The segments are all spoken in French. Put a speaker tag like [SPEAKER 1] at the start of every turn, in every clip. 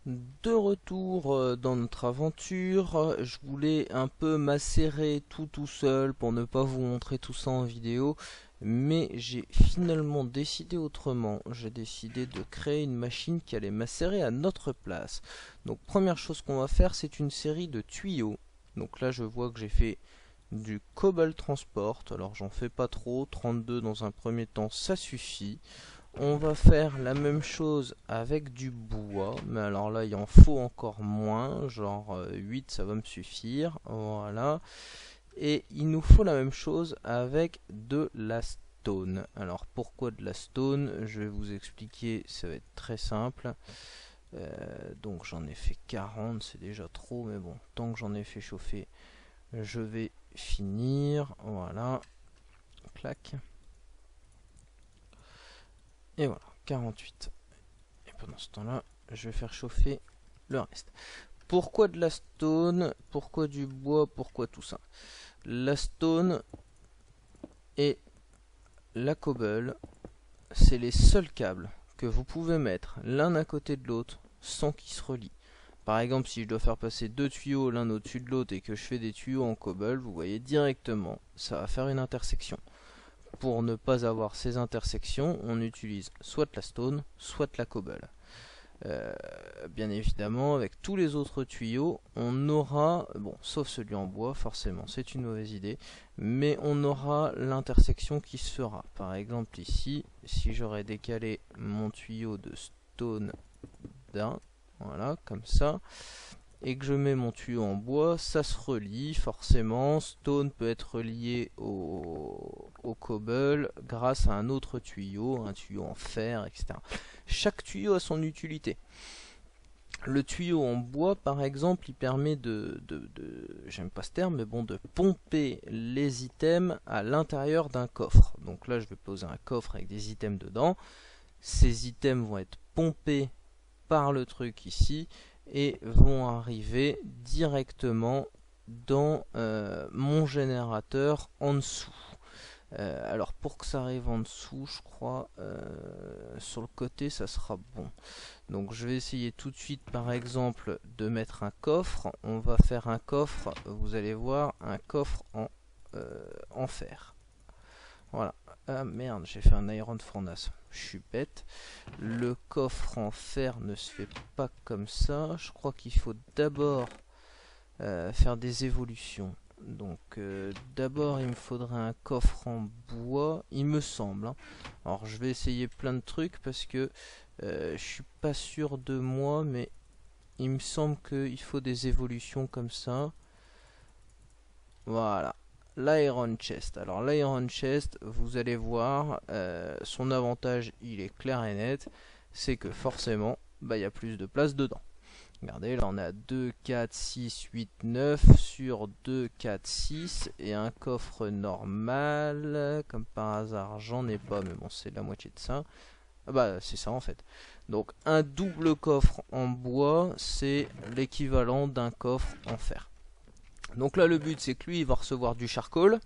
[SPEAKER 1] De retour dans notre aventure, je voulais un peu macérer tout seul pour ne pas vous montrer tout ça en vidéo, mais j'ai finalement décidé autrement. J'ai décidé de créer une machine qui allait macérer à notre place. Donc première chose qu'on va faire, c'est une série de tuyaux. Donc là je vois que j'ai fait du Cobble Transport, alors j'en fais pas trop, 32 dans un premier temps ça suffit. On va faire la même chose avec du bois, mais alors là il en faut encore moins, genre 8 ça va me suffire, voilà. Et il nous faut la même chose avec de la stone. Alors pourquoi de la stone? Je vais vous expliquer, ça va être très simple. Donc j'en ai fait 40, c'est déjà trop, mais bon, tant que j'en ai fait chauffer, je vais finir, voilà, clac. Et voilà, 48. Et pendant ce temps-là, je vais faire chauffer le reste. Pourquoi de la stone? Pourquoi du bois? Pourquoi tout ça? La stone et la cobble, c'est les seuls câbles que vous pouvez mettre l'un à côté de l'autre sans qu'ils se relient. Par exemple, si je dois faire passer deux tuyaux l'un au-dessus de l'autre et que je fais des tuyaux en cobble, vous voyez directement, ça va faire une intersection. Pour ne pas avoir ces intersections, on utilise soit la stone, soit la cobble. Bien évidemment, avec tous les autres tuyaux, on aura, bon, sauf celui en bois, forcément, c'est une mauvaise idée, mais on aura l'intersection qui se fera. Par exemple, ici, si j'aurais décalé mon tuyau de stone d'un, voilà, comme ça, et que je mets mon tuyau en bois, ça se relie forcément. Stone peut être relié au cobble grâce à un autre tuyau, un tuyau en fer, etc. Chaque tuyau a son utilité. Le tuyau en bois, par exemple, il permet j'aime pas ce terme, mais bon, de pomper les items à l'intérieur d'un coffre. Donc là, je vais poser un coffre avec des items dedans. Ces items vont être pompés par le truc ici et vont arriver directement dans mon générateur en dessous. Alors pour que ça arrive en dessous, je crois, sur le côté, ça sera bon. Donc je vais essayer tout de suite par exemple de mettre un coffre. On va faire un coffre, vous allez voir, un coffre en fer. Voilà. Ah merde, j'ai fait un iron furnace. Je suis bête. Le coffre en fer ne se fait pas comme ça. Je crois qu'il faut d'abord faire des évolutions. Donc d'abord il me faudrait un coffre en bois, il me semble. Hein. Alors je vais essayer plein de trucs parce que je suis pas sûr de moi, mais il me semble qu'il faut des évolutions comme ça. Voilà. L'Iron Chest. Alors l'Iron Chest, vous allez voir, son avantage, il est clair et net, c'est que forcément, bah, il y a plus de place dedans. Regardez, là on a 2, 4, 6, 8, 9 sur 2, 4, 6 et un coffre normal. Comme par hasard, j'en ai pas, mais bon, c'est la moitié de ça. Ah bah, c'est ça en fait. Donc, un double coffre en bois, c'est l'équivalent d'un coffre en fer. Donc là, le but, c'est que lui, il va recevoir du charcoal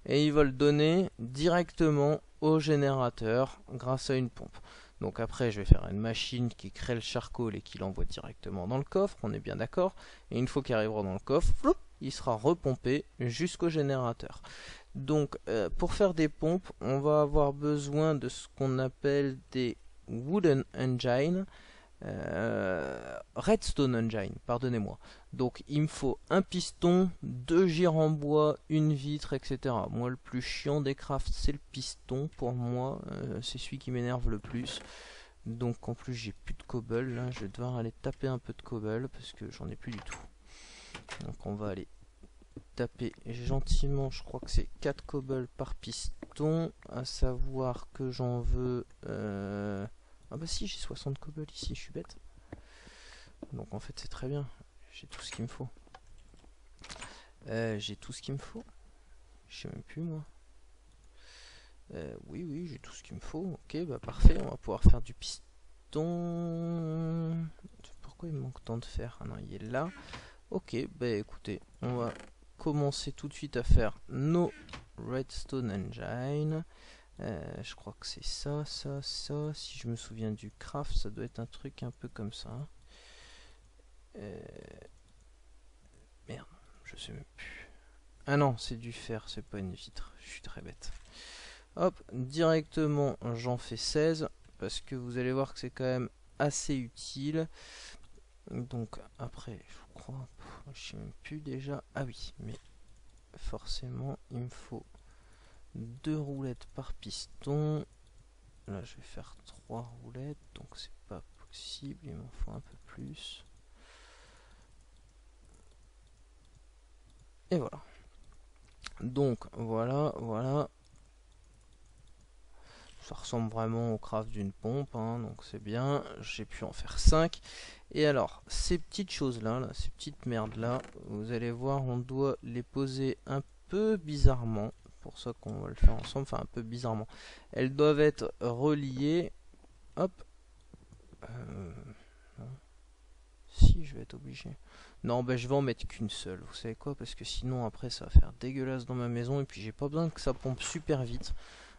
[SPEAKER 1] et il va le donner directement au générateur grâce à une pompe. Donc après, je vais faire une machine qui crée le charcoal et qui l'envoie directement dans le coffre, on est bien d'accord. Et une fois qu'il arrivera dans le coffre, floup, il sera repompé jusqu'au générateur. Donc pour faire des pompes, on va avoir besoin de ce qu'on appelle des Wooden Engine. Redstone Engine, pardonnez-moi. Donc il me faut un piston, deux gires en bois, une vitre, etc. Moi le plus chiant des crafts c'est le piston pour moi, c'est celui qui m'énerve le plus. Donc en plus j'ai plus de cobble, là je vais devoir aller taper un peu de cobble parce que j'en ai plus du tout. Donc on va aller taper gentiment, je crois que c'est 4 cobble par piston, à savoir que j'en veux... Ah bah si, j'ai 60 cobble ici, je suis bête. Donc en fait c'est très bien, j'ai tout ce qu'il me faut. J'ai tout ce qu'il me faut. Je sais même plus moi. Oui, j'ai tout ce qu'il me faut. Ok, bah parfait, on va pouvoir faire du piston. Pourquoi il me manque tant de fer? Ah non, il est là. Ok, bah écoutez, on va commencer tout de suite à faire nos Redstone Engine. Je crois que c'est ça. Si je me souviens du craft, ça doit être un truc un peu comme ça. Merde, je sais même plus. Ah non, c'est du fer, c'est pas une vitre. Je suis très bête. Hop, directement, j'en fais 16. Parce que vous allez voir que c'est quand même assez utile. Donc après, je crois, je sais même plus déjà. Ah oui, mais forcément, il me faut 2 roulettes par piston. Là, je vais faire 3 roulettes, donc c'est pas possible, il m'en faut un peu plus. Et voilà. Donc, voilà. Ça ressemble vraiment au craft d'une pompe, hein, donc c'est bien. J'ai pu en faire 5. Et alors, ces petites choses-là, là, ces petites merdes-là, vous allez voir, on doit les poser un peu bizarrement. Pour ça qu'on va le faire ensemble, enfin un peu bizarrement. Elles doivent être reliées. Hop. Non. Si, je vais être obligé. Non, ben je vais en mettre qu'une seule. Vous savez quoi? Parce que sinon, après, ça va faire dégueulasse dans ma maison. Et puis, j'ai pas besoin que ça pompe super vite.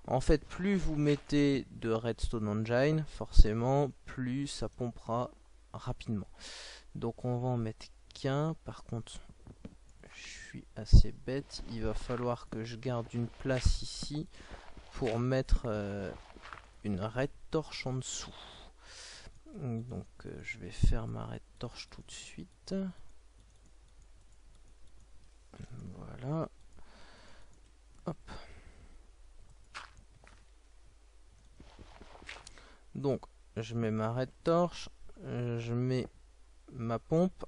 [SPEAKER 1] En fait, plus vous mettez de redstone engine, forcément, plus ça pompera rapidement. Donc, on va en mettre qu'un. Par contre, je suis assez bête. Il va falloir que je garde une place ici pour mettre une red torche en dessous. Donc je vais faire ma red torche tout de suite. Voilà. Hop. Donc je mets ma red torche, je mets ma pompe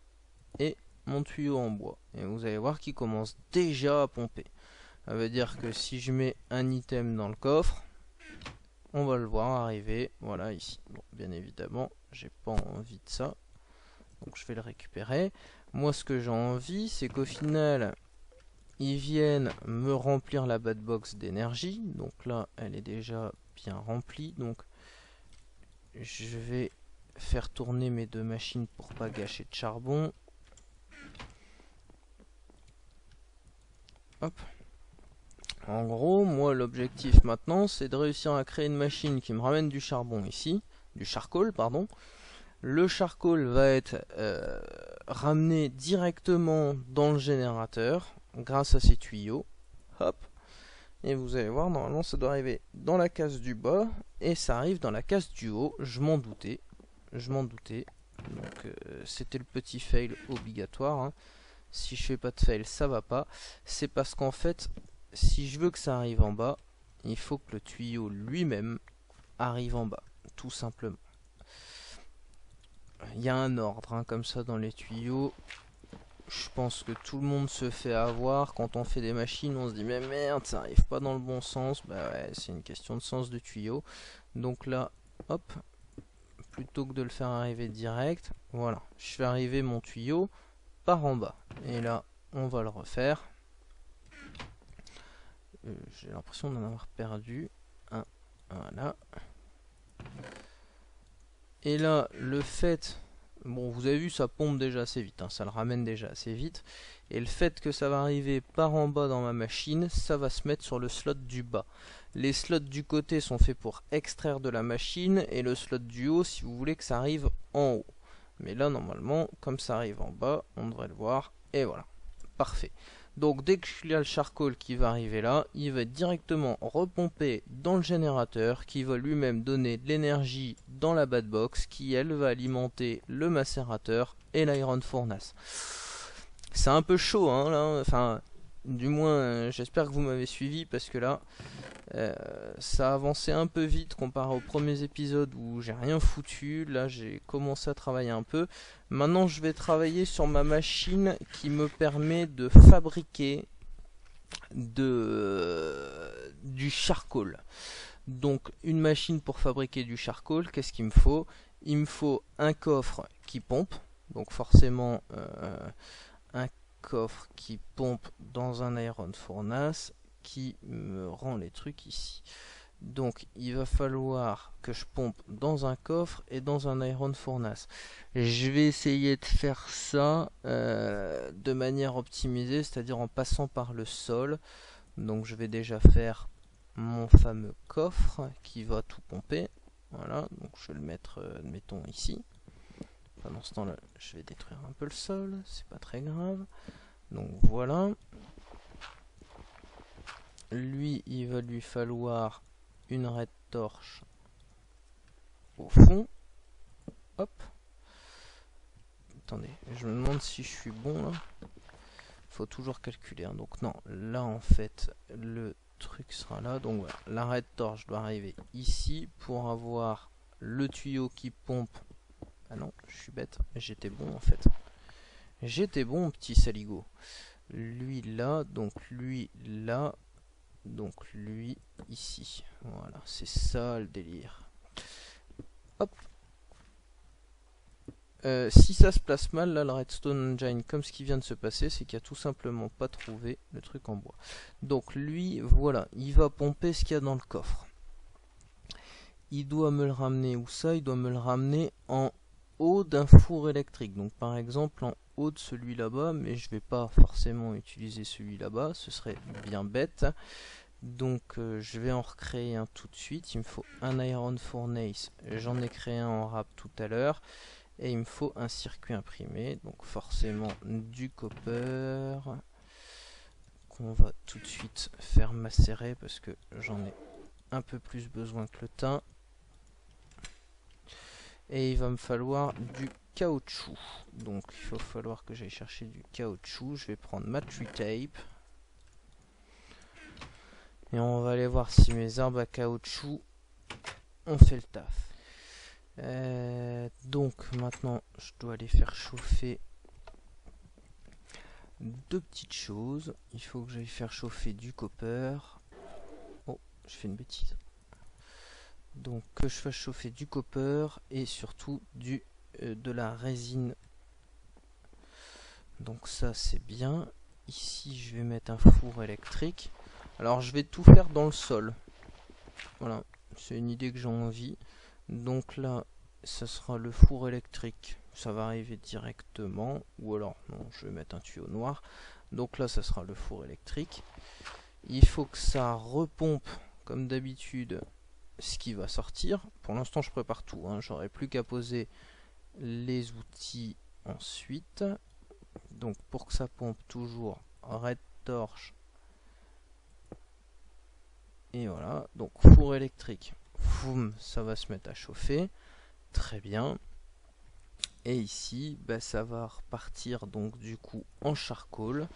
[SPEAKER 1] et mon tuyau en bois. Et vous allez voir qu'il commence déjà à pomper. Ça veut dire que si je mets un item dans le coffre, on va le voir arriver, voilà ici. Bon, bien évidemment, j'ai pas envie de ça. Donc je vais le récupérer. Moi ce que j'ai envie, c'est qu'au final, ils viennent me remplir la bad box d'énergie. Donc là, elle est déjà bien remplie. Donc je vais faire tourner mes 2 machines pour pas gâcher de charbon. Hop. En gros, moi l'objectif maintenant, c'est de réussir à créer une machine qui me ramène du charbon ici, du charcoal, pardon. Le charcoal va être ramené directement dans le générateur grâce à ces tuyaux. Hop. Et vous allez voir, normalement ça doit arriver dans la case du bas et ça arrive dans la case du haut. Je m'en doutais. Donc c'était le petit fail obligatoire, hein. Si je fais pas de fail, ça va pas. C'est parce qu'en fait, si je veux que ça arrive en bas, il faut que le tuyau lui-même arrive en bas, tout simplement. Il y a un ordre, hein, comme ça dans les tuyaux. Je pense que tout le monde se fait avoir. Quand on fait des machines, on se dit mais merde, ça arrive pas dans le bon sens. Bah ouais, c'est une question de sens de tuyau. Donc là, hop, plutôt que de le faire arriver direct, voilà, je fais arriver mon tuyau par en bas. Et là, on va le refaire. J'ai l'impression d'en avoir perdu un. Voilà. Et là, le fait... Bon, vous avez vu, ça pompe déjà assez vite, hein, ça le ramène déjà assez vite. Et le fait que ça va arriver par en bas dans ma machine, ça va se mettre sur le slot du bas. Les slots du côté sont faits pour extraire de la machine, et le slot du haut, si vous voulez que ça arrive en haut. Mais là, normalement, comme ça arrive en bas, on devrait le voir, et voilà. Parfait. Donc dès qu'il y a le charcoal qui va arriver là, il va être directement repompé dans le générateur qui va lui-même donner de l'énergie dans la bad box qui elle va alimenter le macérateur et l'iron furnace. C'est un peu chaud hein là, enfin du moins j'espère que vous m'avez suivi parce que là ça a avancé un peu vite comparé aux premiers épisodes où j'ai rien foutu. Là j'ai commencé à travailler un peu. Maintenant je vais travailler sur ma machine qui me permet de fabriquer du charcoal. Donc une machine pour fabriquer du charcoal, qu'est-ce qu'il me faut? Il me faut un coffre qui pompe. Donc forcément un coffre qui pompe dans un iron furnace qui me rend les trucs ici. Donc il va falloir que je pompe dans un coffre et dans un iron furnace. Je vais essayer de faire ça de manière optimisée, c'est-à-dire en passant par le sol. Donc je vais déjà faire mon fameux coffre qui va tout pomper. Voilà, donc je vais le mettre, mettons ici. Pendant ce temps-là, je vais détruire un peu le sol, c'est pas très grave. Donc voilà. Lui, il va lui falloir une red torche au fond. Hop. Attendez, je me demande si je suis bon là. Faut toujours calculer. Hein. Donc non, là en fait, le truc sera là. Donc voilà, la red torche doit arriver ici pour avoir le tuyau qui pompe. Ah non, je suis bête. J'étais bon en fait. J'étais bon, petit saligo. Lui là, donc lui là, donc lui ici. Voilà, c'est ça le délire. Hop. Si ça se place mal, là, le Redstone Engine, comme ce qui vient de se passer, c'est qu'il a tout simplement pas trouvé le truc en bois. Donc lui, voilà, il va pomper ce qu'il y a dans le coffre. Il doit me le ramener où ça? Il doit me le ramener en haut d'un four électrique. Donc par exemple en haut de celui là-bas, mais je vais pas forcément utiliser celui là-bas, ce serait bien bête. Donc je vais en recréer un tout de suite. Il me faut un Iron Furnace, j'en ai créé un en rap tout à l'heure. Et il me faut un circuit imprimé, donc forcément du copper qu'on va tout de suite faire macérer parce que j'en ai un peu plus besoin que le thym. Et il va me falloir du caoutchouc. Donc il va falloir que j'aille chercher du caoutchouc. Je vais prendre ma tree tape. Et on va aller voir si mes arbres à caoutchouc ont fait le taf. Donc maintenant je dois aller faire chauffer deux petites choses. Il faut que j'aille faire chauffer du copper. Oh, je fais une bêtise. Donc que je fasse chauffer du copper et surtout de la résine. Donc ça c'est bien. Ici je vais mettre un four électrique. Alors je vais tout faire dans le sol. Voilà, c'est une idée que j'ai envie. Donc là, ça sera le four électrique. Ça va arriver directement. Ou alors, non, je vais mettre un tuyau noir. Donc là, ça sera le four électrique. Il faut que ça repompe, comme d'habitude, ce qui va sortir. Pour l'instant, je prépare tout. Hein. J'aurai plus qu'à poser les outils ensuite. Donc pour que ça pompe toujours, red torche. Et voilà. Donc four électrique. Foum, ça va se mettre à chauffer. Très bien. Et ici, bah, ça va repartir donc du coup en charcoal.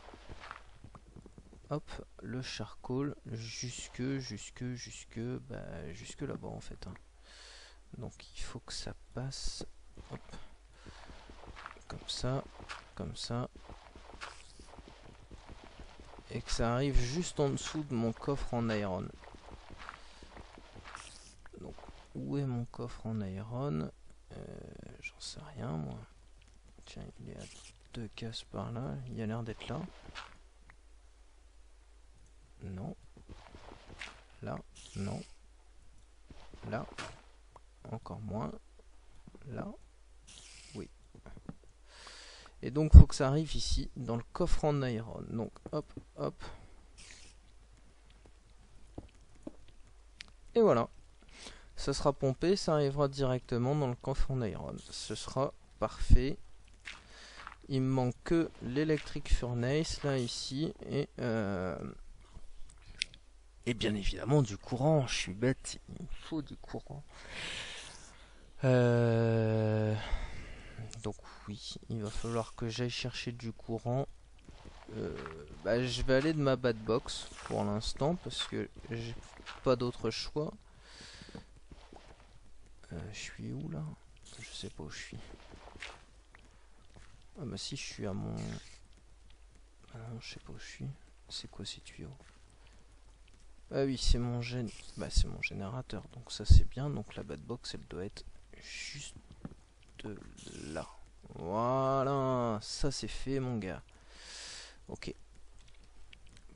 [SPEAKER 1] Hop, le charcoal jusque là-bas en fait. Hein. Donc il faut que ça passe. Hop, comme ça. Et que ça arrive juste en dessous de mon coffre en iron. Donc où est mon coffre en iron? J'en sais rien moi. Tiens, il est à 2 cases par là. Il a l'air d'être là. Non. Là. Non. Là. Encore moins. Là. Oui. Et donc faut que ça arrive ici, dans le coffre en iron. Donc hop, hop. Et voilà. Ça sera pompé, ça arrivera directement dans le coffre en iron. Ce sera parfait. Il me manque que l'électric furnace là ici et bien évidemment du courant. Je suis bête, il me faut du courant. Donc oui, il va falloir que j'aille chercher du courant. Je vais aller de ma bad box pour l'instant parce que j'ai pas d'autre choix. Je suis où là? Je sais pas où je suis. Ah bah si, je suis à mon... Ah non, je sais pas où je suis. C'est quoi ces tuyaux? Ah oui, c'est mon c'est mon générateur, donc ça c'est bien. Donc la bad box, elle doit être juste là. Voilà, ça c'est fait mon gars. Ok.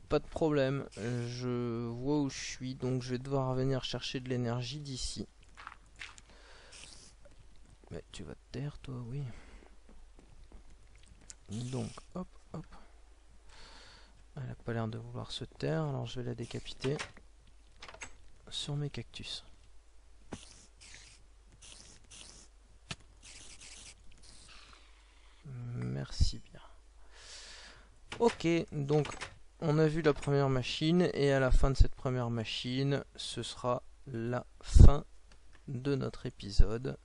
[SPEAKER 1] Pas de problème, je vois où je suis, donc je vais devoir venir chercher de l'énergie d'ici. Mais tu vas te taire toi, oui. Donc, hop, hop. Elle a pas l'air de vouloir se taire, alors je vais la décapiter sur mes cactus. Merci bien. Ok, donc on a vu la première machine et à la fin de cette première machine, ce sera la fin de notre épisode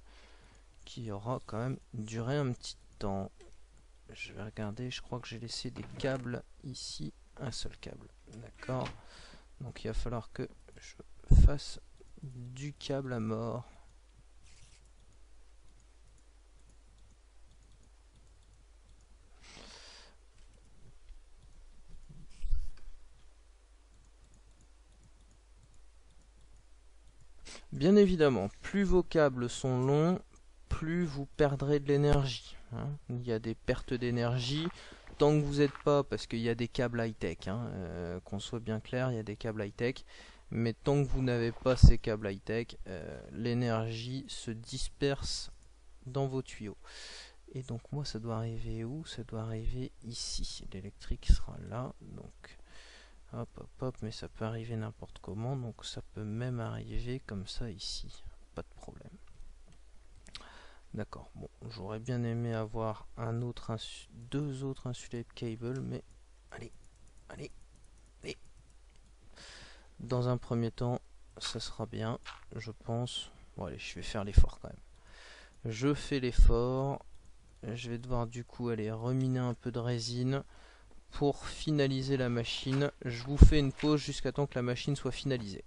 [SPEAKER 1] qui aura quand même duré un petit temps. Je vais regarder, je crois que j'ai laissé des câbles ici, un seul câble, d'accord. Donc il va falloir que je fasse du câble à mort. Bien évidemment, plus vos câbles sont longs, plus vous perdrez de l'énergie. Hein. Il y a des pertes d'énergie. Tant que vous n'êtes pas, parce qu'il y a des câbles high-tech, hein, qu'on soit bien clair, il y a des câbles high-tech, mais tant que vous n'avez pas ces câbles high-tech, l'énergie se disperse dans vos tuyaux. Et donc moi ça doit arriver où? Ça doit arriver ici. L'électrique sera là, donc hop hop hop, mais ça peut arriver n'importe comment, donc ça peut même arriver comme ça ici, pas de problème. D'accord, bon, j'aurais bien aimé avoir deux autres insulated cable, mais allez, allez. Dans un premier temps, ça sera bien, je pense. Bon allez, je vais faire l'effort quand même. Je fais l'effort, je vais devoir du coup aller reminer un peu de résine pour finaliser la machine. Je vous fais une pause jusqu'à temps que la machine soit finalisée.